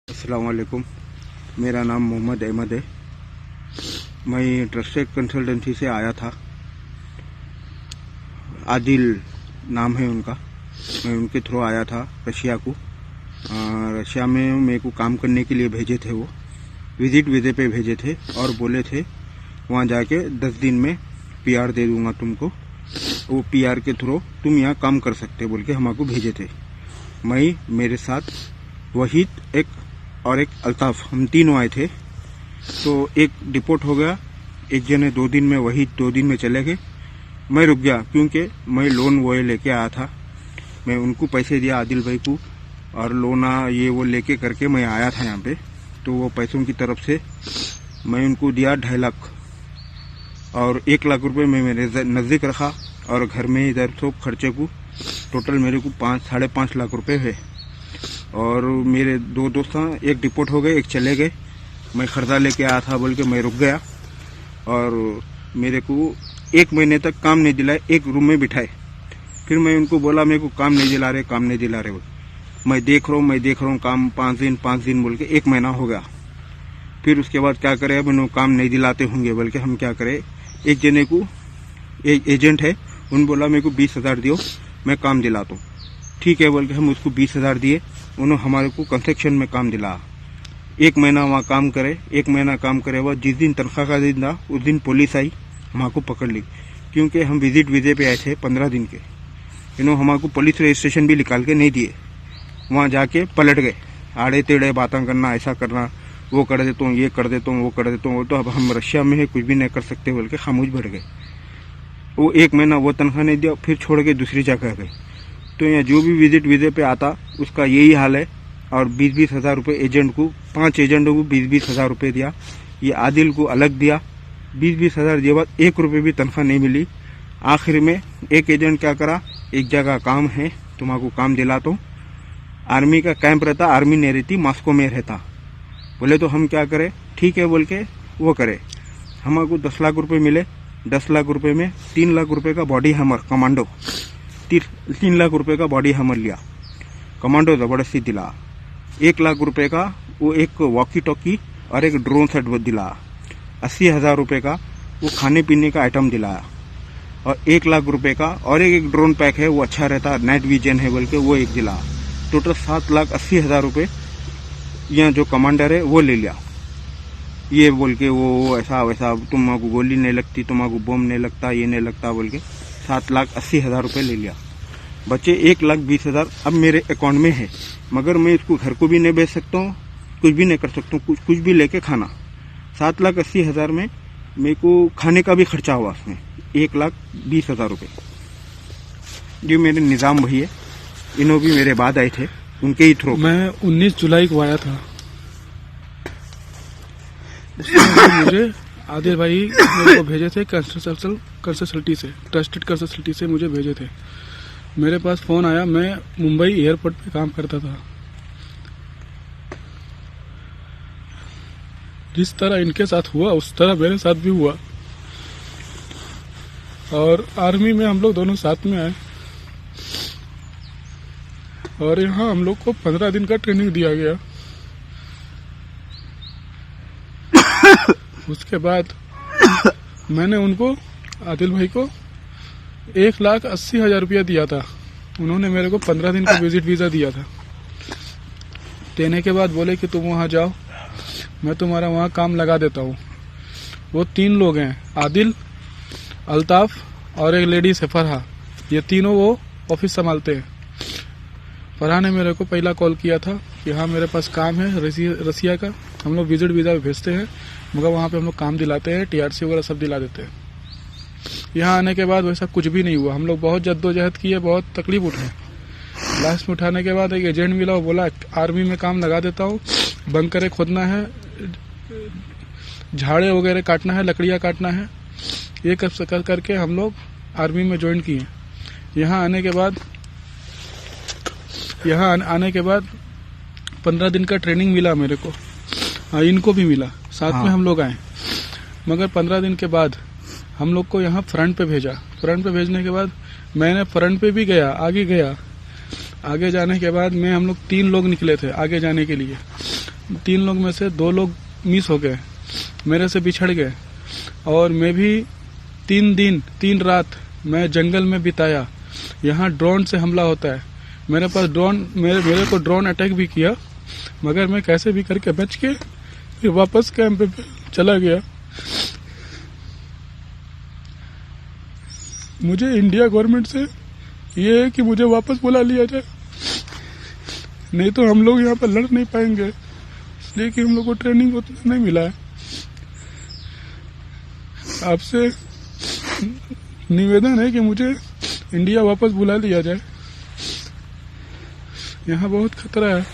अस्सलाम वालेकुम। मेरा नाम मोहम्मद अहमद है। मैं ट्रस्टेड कंसल्टेंसी से आया था। आदिल नाम है उनका। मैं उनके थ्रू आया था रशिया को। रशिया में मेरे को काम करने के लिए भेजे थे। वो विजिट वीज़े पे भेजे थे और बोले थे वहाँ जाके 10 दिन में पीआर दे दूंगा तुमको। वो पीआर के थ्रू तुम यहाँ काम कर सकते बोल के हमको भेजे थे। मैं, मेरे साथ वहीद और एक अल्ताफ, हम तीनों आए थे। तो एक डिपोर्ट हो गया, एक जने 2 दिन में, वही 2 दिन में चले गए। मैं रुक गया क्योंकि मैं लोन वो लेके आया था। मैं उनको पैसे दिया आदिल भाई को, और लोना ये वो लेके करके मैं आया था यहाँ पे। तो वो पैसों की तरफ से मैं उनको दिया 2.5 लाख, और 1 लाख रुपए मैं मेरे नज़दीक रखा, और घर में इधर तो खर्चे को टोटल मेरे को 5-5.5 लाख रुपए है। और मेरे 2 दोस्त एक डिपोर्ट हो गए, एक चले गए। मैं खर्चा लेके आया था बोल के मैं रुक गया, और मेरे को 1 महीने तक काम नहीं दिलाए, एक रूम में बिठाए। फिर मैं उनको बोला मेरे को काम नहीं दिला रहे बोल। मैं देख रहा हूँ काम 5 दिन बोल के 1 महीना हो गया। फिर उसके बाद क्या करे, अब उन्होंने काम नहीं दिलाते होंगे बोल के हम क्या करें। एक जने को, एक एजेंट है, उन बोला मेरे को 20,000 दियो, मैं काम दिलाता हूँ। ठीक है बोल के हम उसको 20,000 दिए। उन्होंने हमारे को कंस्ट्रक्शन में काम दिलाया। 1 महीना वहाँ काम करे, 1 महीना काम करे। वह जिस दिन तनख्वाह का दिन था उस दिन पुलिस आई, हमको पकड़ ली, क्योंकि हम विजिट वीज़े पे आए थे 15 दिन के। इन्होंने हमको पुलिस रजिस्ट्रेशन भी निकाल के नहीं दिए। वहाँ जाके पलट गए, आड़े टेढ़े बातें करना, ऐसा करना, वो कर देता हूँ, ये कर देता हूँ, वो कर देता हूँ। तो अब हम रशिया में है, कुछ भी नहीं कर सकते बोल के खामोश बैठ गए। वो 1 महीना वो तनख्वाह नहीं दिया, फिर छोड़ के दूसरी जगह गए। तो यहाँ जो भी विजिट वीज़े पे आता उसका यही हाल है। और 20-20 हज़ार रुपये एजेंट को, 5 एजेंटों को 20-20 हज़ार रुपये दिया। ये आदिल को अलग दिया 20-20 हज़ार दिए, बाद 1 रुपये भी तनख्वाह नहीं मिली। आखिर में एक एजेंट क्या करा, एक जगह काम है, तुम्हारा काम दिलाता हूँ। आर्मी का कैंप रहता, आर्मी नहीं रहती, मॉस्को में रहता। बोले तो हम क्या करें, ठीक है बोल के वो करे। हमको 10 लाख रुपये मिले। 10 लाख रुपये में 3 लाख रुपये का बॉडी हैमर कमांडो, 3 लाख रुपए का बॉडी हैमर लिया, कमांडो जबरदस्ती दिला। 1 लाख रुपए का वो एक वॉकी टॉकी और एक ड्रोन सेट दिला। 80,000 रुपये का वो खाने पीने का आइटम दिलाया, और 1 लाख रुपए का और एक ड्रोन पैक है, वो अच्छा रहता, नाइट विजन है बोल के वो एक दिला। टोटल 7,80,000 रुपये यहाँ जो कमांडर है वो ले लिया। ये बोल के वो ऐसा वैसा, तुमको गोली नहीं लगती, तुमको बम नहीं लगता, ये नहीं लगता बोल के 7,80,000 रुपये ले लिया। बच्चे 1,20,000 अब मेरे अकाउंट में है, मगर मैं इसको घर को भी नहीं बेच सकता हूँ, कुछ भी नहीं कर सकता हूँ, कुछ भी लेके खाना। 7,80,000 में मेरे को खाने का भी खर्चा हुआ उसमें 1,20,000 रुपये। जो मेरे निज़ाम भाई है, इन्हों भी मेरे बाद आए थे, उनके ही थ्रू। मैं 19 जुलाई को आया था। उसमें मुझे आदिल भाई मेरे को भेजे थे कंसल्टी से, ट्रस्टेड कंसल्टी से मुझे भेजे थे। मेरे पास फ़ोन आया, मैं मुंबई एयरपोर्ट पे काम करता था। जिस तरह इनके साथ हुआ उस तरह मेरे साथ भी हुआ, और आर्मी में हम लोग दोनों साथ में आए, और यहाँ हम लोग को 15 दिन का ट्रेनिंग दिया गया। उसके बाद मैंने उनको, आदिल भाई को 1,80,000 रुपया दिया था। उन्होंने मेरे को 15 दिन का विजिट वीज़ा दिया था। देने के बाद बोले कि तुम वहाँ जाओ, मैं तुम्हारा वहाँ काम लगा देता हूँ। वो 3 लोग हैं, आदिल, अल्ताफ और एक लेडीज है फरहा। ये तीनों वो ऑफिस संभालते हैं। फरहा ने मेरे को पहला कॉल किया था कि हाँ मेरे पास काम है रसिया का, हम लोग विजिट वीज़ा भेजते हैं, मगर वहाँ पे हम लोग काम दिलाते हैं, TRC वगैरह सब दिला देते हैं। यहाँ आने के बाद वैसा कुछ भी नहीं हुआ। हम लोग बहुत जद्दोजहद किए, बहुत तकलीफ उठाए। लास्ट में उठाने के बाद एक एजेंट मिला, वो बोला आर्मी में काम लगा देता हूँ, बंकरें खोदना है, झाड़े वगैरह काटना है, लकड़ियाँ काटना है, ये करके हम लोग आर्मी में ज्वाइन किए। यहाँ आने के बाद 15 दिन का ट्रेनिंग मिला मेरे को, इनको भी मिला, साथ में हम लोग आए। मगर 15 दिन के बाद हम लोग को यहाँ फ्रंट पे भेजा। फ्रंट पे भेजने के बाद मैंने फ्रंट पे भी गया, आगे गया। आगे जाने के बाद हम लोग 3 लोग निकले थे आगे जाने के लिए। 3 लोग में से 2 लोग मिस हो गए, मेरे से बिछड़ गए। और मैं भी 3 दिन 3 रात मैं जंगल में बिताया। यहाँ ड्रोन से हमला होता है, मेरे पास ड्रोन, मेरे को ड्रोन अटैक भी किया, मगर मैं कैसे भी करके बच के फिर वापस कैंप पे चला गया। मुझे इंडिया गवर्नमेंट से ये है कि मुझे वापस बुला लिया जाए, नहीं तो हम लोग यहाँ पर लड़ नहीं पाएंगे, इसलिए कि हम लोग को ट्रेनिंग उतना नहीं मिला है। आपसे निवेदन है कि मुझे इंडिया वापस बुला लिया जाए, यहाँ बहुत खतरा है।